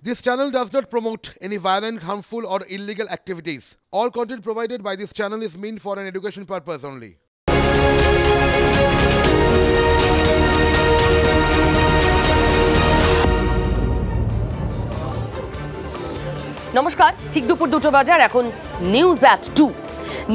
This channel does not promote any violent, harmful, or illegal activities. All content provided by this channel is meant for an education purpose only. নমস্কার, ঠিক দুপুর 2টা বাজে আর এখন news at 2।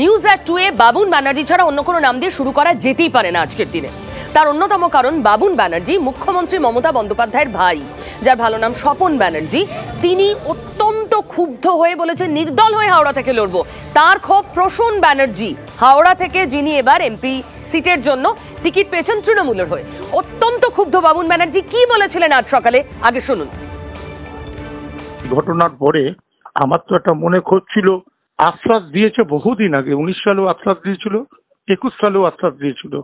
News at 2 এ বাবুন ব্যানার্জি ছাড়া অন্য কোনো নাম দিয়ে শুরু করা যেতেই পারে না আজকের দিনে। তার অন্যতম কারণ বাবুন ব্যানার্জি মুখ্যমন্ত্রী মমতা বন্দ্যোপাধ্যায়ের ভাই, যার ভালো নাম স্বপন ব্যানার্জি। তিনি অত্যন্ত ক্ষুব্ধ হয়ে বলেছেন নির্দল হয়ে হাওড়া থেকে লড়ব। তার ক্ষোভ প্রসূন ব্যানার্জি, হাওড়া থেকে যিনি এবার এমপি সিটের জন্য টিকিট পেয়েছেন তৃণমূলের হয়ে। অত্যন্ত ক্ষুব্ধ বাবুন ব্যানার্জি কি বলেছিলেন আজ সকালে, আগে শুনুন। ঘটনার পরে আমার তো একটা মনে ক্ষোভ ছিল। আশ্বাস দিয়েছে বহুদিন আগে, 19 সালেও আশ্বাস দিয়েছিল, 21 সালেও আশ্বাস দিয়েছিল,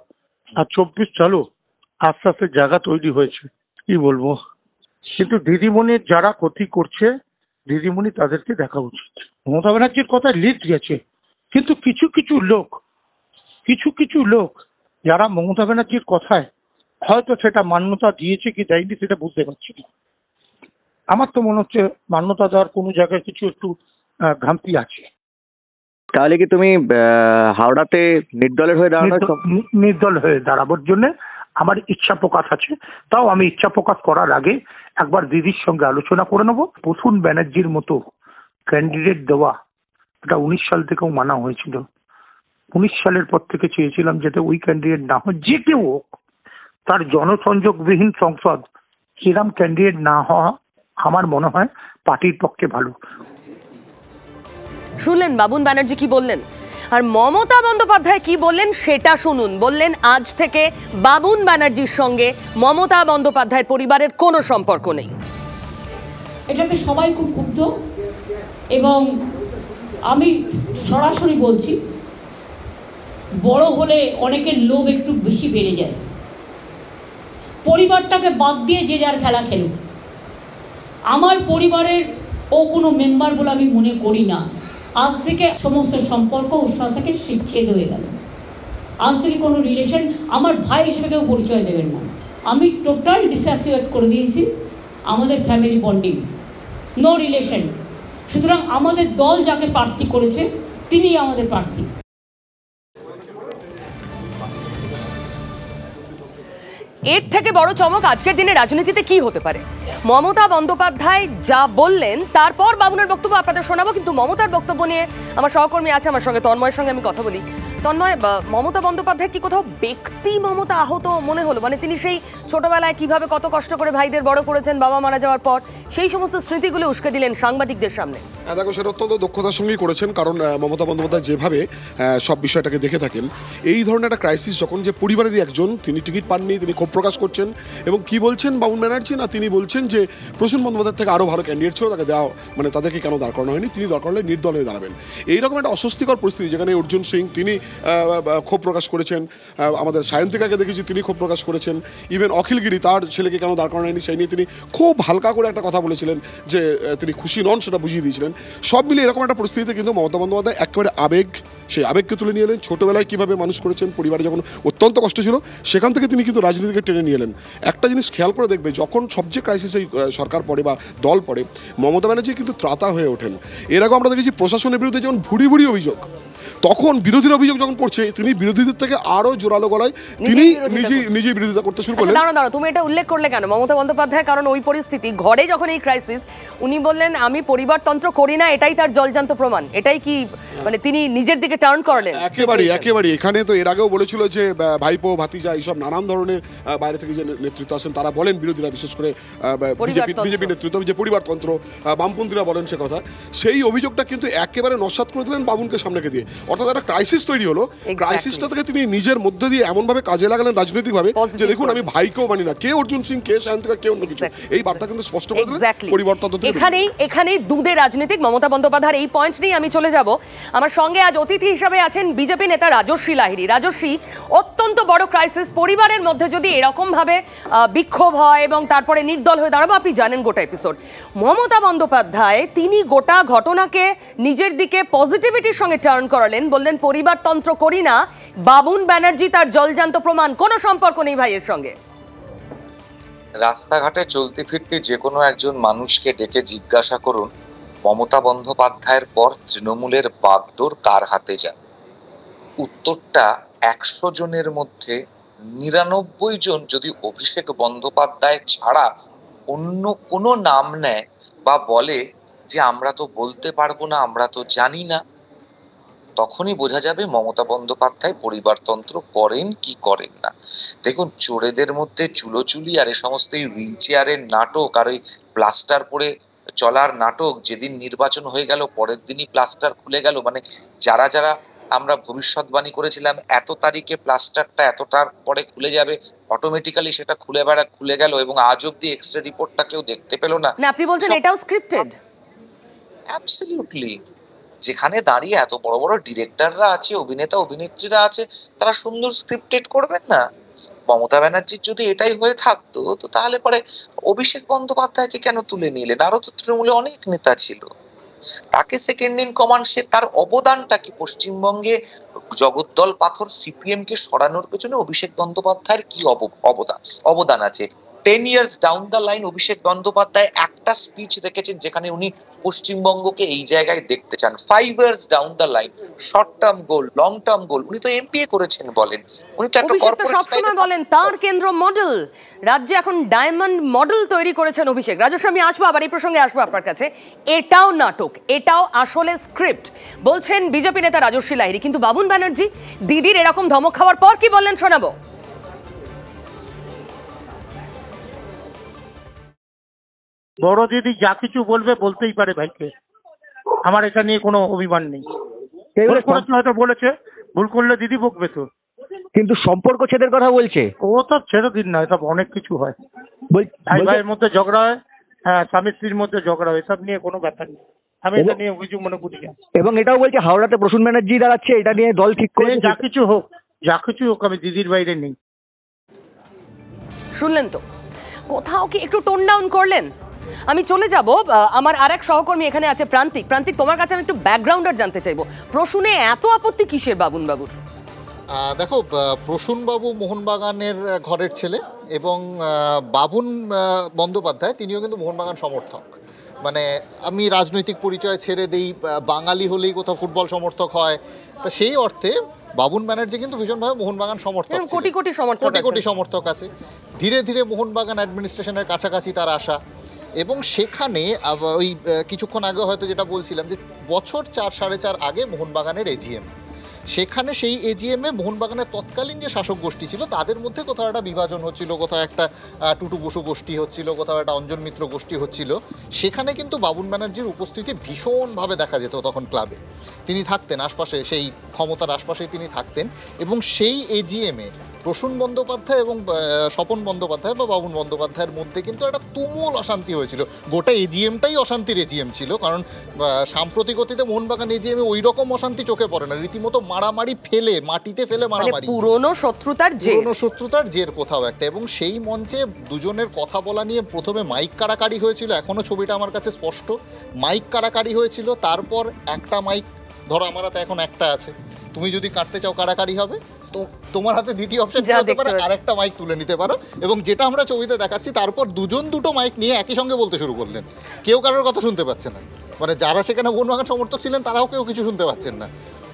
আর 24 সালেও আশ্বাসের জায়গা তৈরি হয়েছে। কি বলবো, কিন্তু দিদিমণির যারা ক্ষতি করছে, দিদিমণি তাদেরকে দেখা উচিত। মমতা ব্যানার্জির কথা লিড গেছে, কিন্তু কিছু কিছু লোক যারা মমতা ব্যানার্জির কথায় হয়তো সেটা মান্যতা দিয়েছে কি দেয়নি সেটা বুঝতে পারছি না। আমার তো মনে হচ্ছে মান্যতা দেওয়ার কোনো জায়গায় কিছু একটু ঘামতি আছে। তাহলে কি তুমি হাওড়াতে নির্দল হয়ে দাঁড়াবার জন্য আমার ইচ্ছা প্রকাশ আছে। তাও আমি ইচ্ছা প্রকাশ করার আগে একবার দিদির সঙ্গে আলোচনা করে নেবো। প্রসূন ব্যানার্জির মতো ক্যান্ডিডেট দেওয়া, এটা 19 সাল থেকেও মানা হয়েছিল। 19 সালের পর থেকে চেয়েছিলাম যাতে ওই ক্যান্ডিডেট না হয়, যে কেউ হোক, তার জনসংযোগবিহীন সংসদ, সেরকম ক্যান্ডিডেট না হওয়া আমার মনে হয় পার্টির পক্ষে ভালো। শুনলেন বাবুন ব্যানার্জি কি বললেন, আর মমতা বন্দ্যোপাধ্যায় কি বললেন সেটা শুনুন। বললেন আজ থেকে বাবুন ব্যানার্জির সঙ্গে মমতা বন্দ্যোপাধ্যায়ের পরিবারের কোনো সম্পর্ক নেই। এটাতে সবাই খুব ক্ষুব্ধ এবং আমি সরাসরি বলছি, বড় হলে অনেকের লোভ একটু বেশি বেড়ে যায়। পরিবারটাকে বাদ দিয়ে যে যার খেলা খেলুক। আমার পরিবারের ও কোনো মেম্বার বলে আমি মনে করি না। আজ থেকে সমস্ত সম্পর্ক ওর সাথে থেকে বিচ্ছেদ হয়ে গেল। আজ থেকে কোনো রিলেশন আমার ভাই হিসেবে কেউ পরিচয় দেবেন না। আমি টোটাল ডিসঅ্যাসোসিয়েট করে দিয়েছি আমাদের ফ্যামিলি বন্ডিং, নো রিলেশন। সুতরাং আমাদের দল যাকে প্রার্থী করেছে তিনিই আমাদের প্রার্থী। এর থেকে বড় চমক আজকের দিনে রাজনীতিতে কি হতে পারে? মমতা বন্দ্যোপাধ্যায় যা বললেন তারপর বাবুনের বক্তব্য আপনাদের শোনাবো, কিন্তু মমতার বক্তব্য নিয়ে আমার সহকর্মী আছে আমার সঙ্গে, তন্ময়ের সঙ্গে আমি কথা বলি। তন্ময়, মমতা বন্দ্যোপাধ্যায় কি কোথাও ব্যক্তি মমতা আহত মনে হলো? মানে তিনি সেই ছোটবেলায় কিভাবে কত কষ্ট করে ভাইদের বড় করেছেন বাবা মারা যাওয়ার পর, সেই সমস্ত স্মৃতিগুলো উস্কে দিলেন সাংবাদিকদের সামনে। দেখো, সেটা অত্যন্ত দক্ষতার সঙ্গেই করেছেন, কারণ মমতা বন্দ্যোপাধ্যায় যেভাবে সব বিষয়টাকে দেখে থাকেন, এই ধরনের একটা ক্রাইসিস যখন, যে পরিবারেরই একজন, তিনি টিকিট পাননি, তিনি ক্ষোভ প্রকাশ করছেন। এবং কি বলছেন বাবুন ব্যানার্জি, না তিনি বলছেন যে প্রসূন বন্দ্যোপাধ্যায় থেকে আরও ভালো ক্যান্ডিডেট ছিল, তাকে দেওয়া, মানে তাদেরকে কেন দাঁড় করানো হয়নি, তিনি দরকার হলে নির্দল হয়ে দাঁড়াবেন। এইরকম একটা অস্বস্তিকর পরিস্থিতি, যেখানে অর্জুন সিং তিনি ক্ষোভ প্রকাশ করেছেন, আমাদের সায়ন্তিকাকে দেখেছি তিনি ক্ষোভ প্রকাশ করেছেন, ইভেন অখিলগিরি তার ছেলেকে কেন দাঁড় করানো হয়নি সেই নিয়ে তিনি খুব হালকা করে একটা কথা বলেছিলেন, যে তিনি খুশি নন সেটা বুঝিয়ে দিয়েছিলেন। সব মিলে এরকম একটা পরিস্থিতিতে কিন্তু মমতা বন্দ্যোপাধ্যায় একেবারে সেই আবেগকে তুলে নিয়ে এলেন। ছোটোবেলায় কীভাবে মানুষ করেছেন, পরিবারে যখন অত্যন্ত কষ্ট ছিল, সেখান থেকে তিনি কিন্তু রাজনীতিকে টেনে নিয়ে এলেন। একটা জিনিস খেয়াল করে দেখবে, যখন সবচেয়ে ক্রাইসিসে সরকার পড়ে বা দল পড়ে, মমতা ব্যানার্জি কিন্তু ত্রাতা হয়ে ওঠেন। এর আগে আমরা দেখেছি প্রশাসনের বিরুদ্ধে যখন ভুড়ি অভিযোগ, তখন বিরোধীর অভিযোগ যখন করছে, তিনি বিরোধীদের থেকে আরো জোরালো গলায় তিনি নিজেই বিরোধিতা করতে শুরু করলেন। দাঁড়াও, তুমি এটা উল্লেখ করলে কেন মমতা বন্দ্যোপাধ্যায়? কারণ ওই পরিস্থিতি ঘরে যখন এই ক্রাইসিস, উনি বললেন আমি পরিবারতন্ত্র করি না, এটাই তার জলজান্ত প্রমাণ। এটাই কি মানে তিনি নিজের দিকে টার্ন করলেন? একেবারে এখানে তো এর আগেও বলেছিল যে ভাইপো ভাতিজা এইসব নানান ধরনের বাইরে থেকে যে নেতৃত্ব আসেন তারা বলেন, বিরোধীরা বিশেষ করে বিজেপি নেতৃত্ব, যে পরিবারতন্ত্র, বামপন্থীরা বলেন সে কথা। সেই অভিযোগটা কিন্তু একেবারে নস্যাৎ করে দিলেন বাবুনকে সামনে দিয়ে। অর্থাৎ একটা ক্রাইসিস তৈরি হলো, ক্রাইসিসটা থেকে তিনি নিজের মধ্যে দিয়ে এমনভাবে কাজে লাগালেন রাজনৈতিকভাবে, যে দেখুন আমি ভাইকেও মানি না, কে অর্জুন সিং, কে সায়ন্তিকা, কে অন্য কিছু। এই বার্তা কিন্তু স্পষ্ট করে দিলেন পরিবর্তন। এখানেই দুধে রাজনীতিক মমতা বন্দ্যোপাধ্যায়ের এই পয়েন্ট নিয়ে আমি চলে যাব। আমার সঙ্গে আজ অতিথি হিসাবে আছেন বিজেপি নেতা রাজস্বী লাহিড়ী। রাজস্বী, অত্যন্ত বড় ক্রাইসিস, পরিবারের মধ্যে যদি এরকম ভাবে বিক্ষোভ হয় এবং তারপরে নির্দল হয়ে দাঁড়াবো, আপনি জানেন গোটা এপিসোড। মমতা বন্দ্যোপাধ্যায় তিনি গোটা ঘটনাকে নিজের দিকে পজিটিভিটির সঙ্গে টার্ন করালেন, বললেন পরিবারতন্ত্র করি না, বাবুন ব্যানার্জি তার জলজান্ত প্রমাণ, কোনো সম্পর্ক নেই ভাইয়ের সঙ্গে। রাস্তাঘাটে চলতে ফিরতে যে কোনো একজন মানুষকে ডেকে জিজ্ঞাসা করুন মমতা বন্দ্যোপাধ্যায়ের পর তৃণমূলের বাগডোর কার হাতে যায়, উত্তরটা 100 জনের মধ্যে 99 জন যদি অভিষেক বন্দ্যোপাধ্যায় ছাড়া অন্য কোনো নাম নেয় বা বলে যে আমরা তো বলতে পারবো না, আমরা তো জানি না, তখনই বোঝা যাবে মমতা বন্দ্যোপাধ্যায় পরিবারতন্ত্র করেন কি করেন না। দেখুন, চোরেদের মধ্যে চুলোচুলি আর এ সমস্ত হুইল চেয়ারের নাটক আর ওই প্লাস্টার পরে চলার নাটক, যেদিন নির্বাচন হয়ে গেল পরের দিনই প্লাস্টার খুলে গেল, মানে যারা যারা আমরা ভবিষ্যৎবাণী করেছিলাম এত তারিখে প্লাস্টারটা এতটার পরে খুলে যাবে, অটোমেটিক্যালি সেটা খুলে গেল এবং আজ অব্দি এক্সরে রিপোর্টটা কেউ দেখতে পেল না। না, আপনি বলছেন এটাও স্ক্রিপ্টেড? অ্যাবসলিউটলি। যেখানে দাঁড়িয়ে এত বড় বড় ডিরেক্টররা আছে, অভিনেতা অভিনেত্রীরা আছে, তারা সুন্দর স্ক্রিপ্টেড করবেন না? মমতা ব্যানার্জির যদি এটাই হয়ে থাকতো তো তাহলে পরে অভিষেক বন্দ্যোপাধ্যায়কে কেন তুলে নিলেন? আরো তো তৃণমূলে অনেক নেতা ছিল, তাকে সেকেন্ড ইন কমান্ড। সে তার অবদানটা কি? পশ্চিমবঙ্গে জগদ্দল পাথর সিপিএম কে সরানোর পেছনে অভিষেক বন্দ্যোপাধ্যায়ের কি অবদান আছে? 10 years down the line Abhishek Bandyopadhyay একটা স্পিচ রেখেছেন যেখানে উনি পশ্চিমবঙ্গকে এই জায়গায় দেখতে চান। 5 years down the line, short term goal, long term goal, উনি তো এমপিএ করেছেন বলেন, উনি তো একটা কর্পোরেট সবসময় বলেন তার কেন্দ্র মডেল। রাজ্যে এখন ডায়মন্ড মডেল তৈরি করেছেন অভিষেক। রাজস্ব, আমি আসবো, আবার এই প্রসঙ্গে আসবো আপনার কাছে। এটাও নাটক, এটাও আসলে স্ক্রিপ্ট বলছেন বিজেপি নেতা রাজস্বী লাহিড়ী। কিন্তু বাবুন ব্যানার্জি দিদির এরকম ধমক খাওয়ার পর কি বললেন শোনাবো। বড় দিদি যা কিছু বলবে বলতেই পারে ভাইকে, আমার এটা নিয়ে কোনো অভিমান নেই। ভুল করেছে হয়তো বলেছে, ভুল করলে দিদি বকবে তো, কিন্তু সম্পর্ক ছেদের কথা বলছে। ও তো ছেড়ে দিন না, এসব অনেক কিছু হয়। ভাই ভাইয়ের মধ্যে ঝগড়া হয়, হ্যাঁ, স্বামী স্ত্রীর মধ্যে ঝগড়া হয়, এসব নিয়ে কোনো ব্যাপার নেই। আমি এটা নিয়ে অভিযোগ মনে করি না। এবং এটাও বলছে হাওড়াতে প্রসূন ব্যানার্জি দাঁড়াচ্ছে, এটা নিয়ে দল ঠিক করে যা কিছু হোক, আমি দিদির বাইরে নেই। শুনলেন তো, কোথাও কি একটু টোন ডাউন করলেন? আমি চলে যাব, আমার আরেক সহকর্মী এখানে আছে প্রান্তিক। প্রান্তিক, তোমার কাছে আমি একটু ব্যাকগ্রাউন্ডার জানতে চাইবো, প্রসূনে এত আপত্তি কিসের বাবুন বাবুর? দেখো, প্রসূনবাবু মোহনবাগানের ঘরের ছেলে এবং বাবুন বন্দ্যোপাধ্যায় তিনিও কিন্তু মোহনবাগান সমর্থক। মানে আমি রাজনৈতিক পরিচয় ছেড়ে দেই, বাঙালি হলেই কোথাও ফুটবল সমর্থক হয়, তা সেই অর্থে বাবুন ব্যানার্জি কিন্তু ভীষণভাবে মোহনবাগান সমর্থক, কোটি কোটি সমর্থক আছে। ধীরে ধীরে মোহনবাগান অ্যাডমিনিস্ট্রেশনের কাছাকাছি তার আসা, এবং সেখানে ওই কিছুক্ষণ আগে হয়তো যেটা বলছিলাম যে বছর 4-4.5 আগে মোহনবাগানের এজিএম, সেখানে সেই এজিএমে মোহনবাগানের তৎকালীন যে শাসক গোষ্ঠী ছিল তাদের মধ্যে কোথাও একটা বিভাজন হচ্ছিল, কোথাও একটা টুটু বসু গোষ্ঠী হচ্ছিল, কোথাও একটা অঞ্জন মিত্র গোষ্ঠী হচ্ছিল। সেখানে কিন্তু বাবুন ব্যানার্জির উপস্থিতি ভীষণভাবে দেখা যেত তখন ক্লাবে। তিনি থাকতেন আশপাশে, সেই ক্ষমতার আশপাশেই তিনি থাকতেন, এবং সেই এজিএমে প্রসূন বন্দ্যোপাধ্যায় এবং স্বপন বন্দ্যোপাধ্যায় বা বাবুন বন্দ্যোপাধ্যায়ের মধ্যে কিন্তু একটা তুমুল অশান্তি হয়েছিল। গোটা এজিএমটাই অশান্তির এজিএম ছিল, কারণ সাম্প্রতিক অতীতে মোহনবাগান এজিএমে ওই রকম অশান্তি চোখে পড়ে না, রীতিমতো মারামারি ফেলে, মাটিতে ফেলে মারামারি, পুরনো শত্রুতার জের কোথাও একটা। এবং সেই মঞ্চে দুজনের কথা বলা নিয়ে প্রথমে মাইক কাড়াকাড়ি হয়েছিল, এখনো ছবিটা আমার কাছে স্পষ্ট, মাইক কাড়াকাড়ি হয়েছিল। তারপর একটা মাইক, ধরো আমার হাতে এখন একটা আছে, তুমি যদি কাটতে চাও কাড়াকাড়ি হবে, তো তোমার হাতে দ্বিতীয় অপশন হতে পারে আরেকটা মাইক তুলে নিতে পারো। এবং যেটা আমরা ছবিতে দেখাচ্ছি, তারপর দুজন দুটো মাইক নিয়ে একই সঙ্গে বলতে শুরু করলেন, কেউ কারোর কথা শুনতে পাচ্ছে না, মানে যারা সেখানে মোহনবাগান সমর্থক ছিলেন তারাও কেউ কিছু শুনতে পাচ্ছেন না,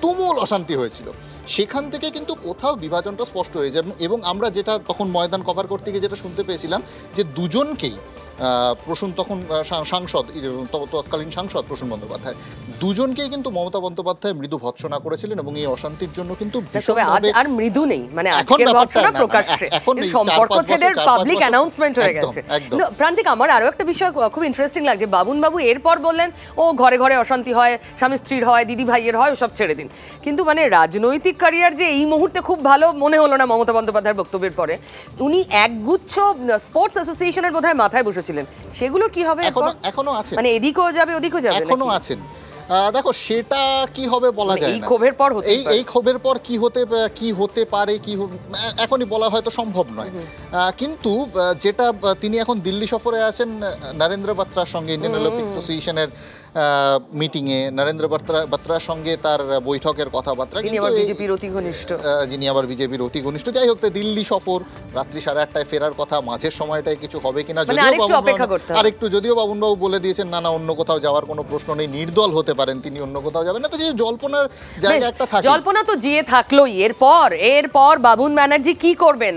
তুমুল অশান্তি হয়েছিল। সেখান থেকে কিন্তু কোথাও বিভাজনটা স্পষ্ট হয়ে যায়। এবং আমরা যেটা তখন ময়দান কভার করতে গিয়ে যেটা শুনতে পেয়েছিলাম, যে দুজনকেই প্রসূন, তখন সাংসদ, তৎকালীন সাংসদ প্রসূন বন্দ্যোপাধ্যায়, দুজনকেই কিন্তু মমতা বন্দ্যোপাধ্যায় মৃদু ভৎসনা করেছিলেন, এবং এই অশান্তির জন্য কিন্তু আর মৃদু নেই, মানে আজকের ভৎসনা প্রকাশ্যে, সম্পর্কছেদের পাবলিক অ্যানাউন্সমেন্ট হয়ে গেছে। প্রান্তিক, আমার আরো একটা বিষয় খুব ইন্টারেস্টিং লাগছে, বাবুন বাবু এরপর বললেন ও ঘরে ঘরে অশান্তি হয়, স্বামী স্ত্রীর হয়, দিদি ভাইয়ের হয়, ওসব ছেড়ে দিন। কিন্তু মানে রাজনৈতিক ক্যারিয়ার যে এই মুহূর্তে খুব ভালো মনে হলো না মমতা বন্দ্যোপাধ্যায়ের বক্তব্যের পরে। উনি একগুচ্ছ স্পোর্টস অ্যাসোসিয়েশনের বোধহয় মাথায় বসেছিলেন, সেগুলো কি হবে? এখনো আছে, মানে এদিকেও যাবে ওদিকেও যাবে, এখনো আছেন। দেখো, সেটা কি হবে বলা যায় না, এই ক্ষোভের পর কি হতে পারে, এখনই বলা হয়তো সম্ভব নয়। কিন্তু যেটা তিনি এখন দিল্লি সফরে আছেন নরেন্দ্র বাত্রার সঙ্গে, ইন্ডিয়ান অলিম্পিক অ্যাসোসিয়েশনের মিটিংয়ে, নরেন্দ্র বাত্রার সঙ্গে তার বৈঠকের কথাবার্তা, তিনি আবার বিজেপির অতি ঘনিষ্ঠ, যিনি আবার বিজেপির অতি ঘনিষ্ঠ। যাই হোক, দিল্লি সফর, রাত্রি 8:30টায় ফেরার কথা, মাঝের সময়টায় কিছু হবে কিনা যদিও বাবুনবাবু বলে দিয়েছেন না অন্য কোথাও যাওয়ার কোনো প্রশ্ন নেই, নির্দল হতে পারেন তিনি, অন্য কোথাও যাবেন না। তো যে জল্পনার জায়গা একটা থাকে, জল্পনা তো জিয়ে থাকলোই। এরপর বাবুন ব্যানার্জি কি করবেন?